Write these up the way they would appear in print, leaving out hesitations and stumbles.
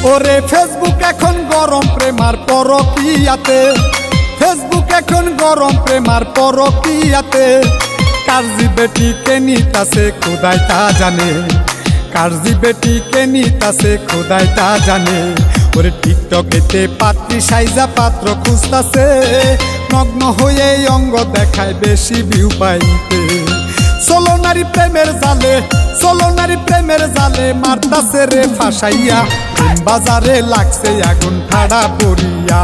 ওরে ফেসবুক এখন গরম প্রেমার পরকিয়াতে, ফেসবুক এখন গরম প্রেমার পরকিয়াতে। কারজি বেটি কে নিতাছে খোদাই তা জানে, কারজি বেটি কে নিতাছে খোদাই তা জানে। ওরে টিকটকেতে পাত্রী সাইজা পাত্র খুঁজতাছে, নগ্ন হয়ে অঙ্গ দেখায় বেশি ভিউ পাইতে। চলো নারী প্রেমের জালে, চলো নারী প্রেমের জালে, মারতাছে রে ফাঁসাইয়া। প্রেম বাজারে লাগছে আগুন ঠাড়া পড়িয়া,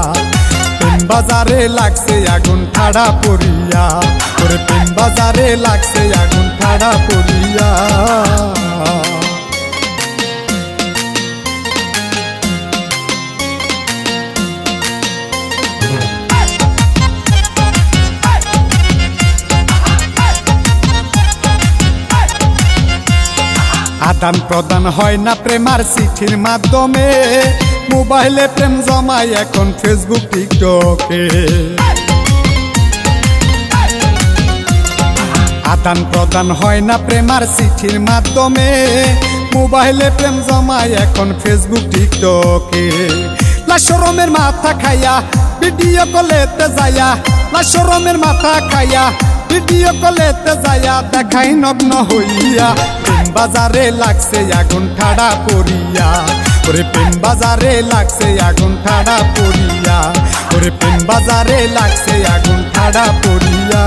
প্রেম বাজারে লাগছে আগুন ঠাড়া পড়িয়া। ওরে প্রেম বাজারে লাগছে আগুন ঠাড়া পড়িয়া। আদান প্রদান হয় না প্রেমার চিঠির মাধ্যমে, মোবাইলে প্রেম জমায় এখন ফেসবুক টিকটকে। আদান প্রদান হয় না প্রেমার চিঠির মাধ্যমে, মোবাইলে প্রেম জমায় এখন ফেসবুক টিকটকে। লাশরমের মাথা খাইয়া ভিডিও কলেতে যায়া, লাশরমের মাথা খাইয়া ভিডিও কলেতে যায়া দেখাই নগ্ন হইয়া। প্রেম বাজারে লাগছে আগুন ঠাড়া পড়িয়া, ওরে প্রেম বাজারে লাগছে আগুন ঠাড়া পড়িয়া। ওরে প্রেম বাজারে লাগছে আগুন ঠাড়া পড়িয়া।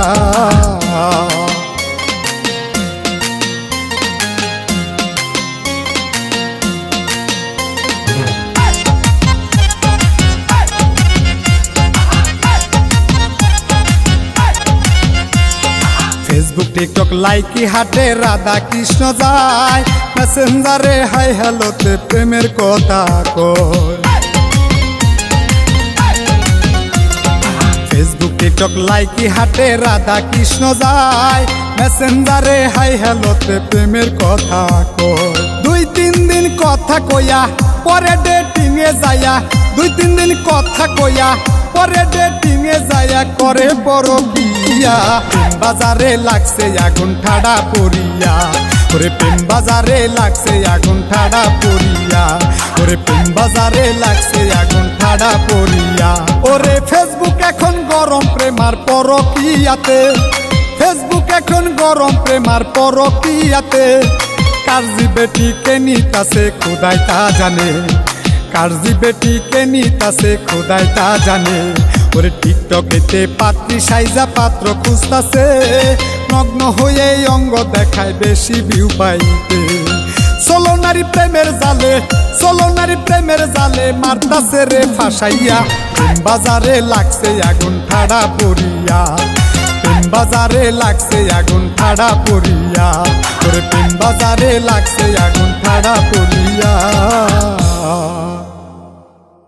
ফেসবুক টিকটক লাইকি হাটে রাধা কৃষ্ণ যায়, মেসেঞ্জারে হাই হ্যালোতে প্রেমের কথা কয়। ফেসবুক টিকটক লাইকি হাটে রাধা কৃষ্ণ যায়, মেসেঞ্জারে হাই হ্যালোতে প্রেমের কথা কয়। 2-3 দিন কথা কইয়া পরে ডেটিং এ যায়া, 2-3 দিন কথা কইয়া পরে ডেটিং এ যায়া করে বড় বিয়া। প্রেম বাজারে লাগছে আগুন ঠাড়া পড়িয়া, ওরে প্রেম বাজারে লাগছে আগুন ঠাড়া পড়িয়া। ওরে প্রেম বাজারে লাগছে আগুন ঠাড়া পড়িয়া। ওরে ফেসবুক এখন গরম প্রেমার পরকিয়াতে, ফেসবুক এখন গরম প্রেমার পরকিয়াতে। কারজি বেটি কে নিতাছে খোদাই তা জানে, কারজি বেটি কে নিতাছে খোদাই তা জানে। ওরে টিকটকেতে পাত্রী সাইজা পাত্র খুঁজতাছে, নগ্ন হয়ে অঙ্গ দেখায় বেশি ভিউ পাইতে। চলো নারী প্রেমের জালে, চলো নারী প্রেমের জালে, মারতাছে রে ফাঁসাইয়া। প্রেম বাজারে লাগছে আগুন ঠাড়া পড়িয়া, প্রেম বাজারে লাগছে আগুন ঠাড়া পড়িয়া। ওরে প্রেম বাজারে লাগছে আগুন ঠাড়া পড়িয়া।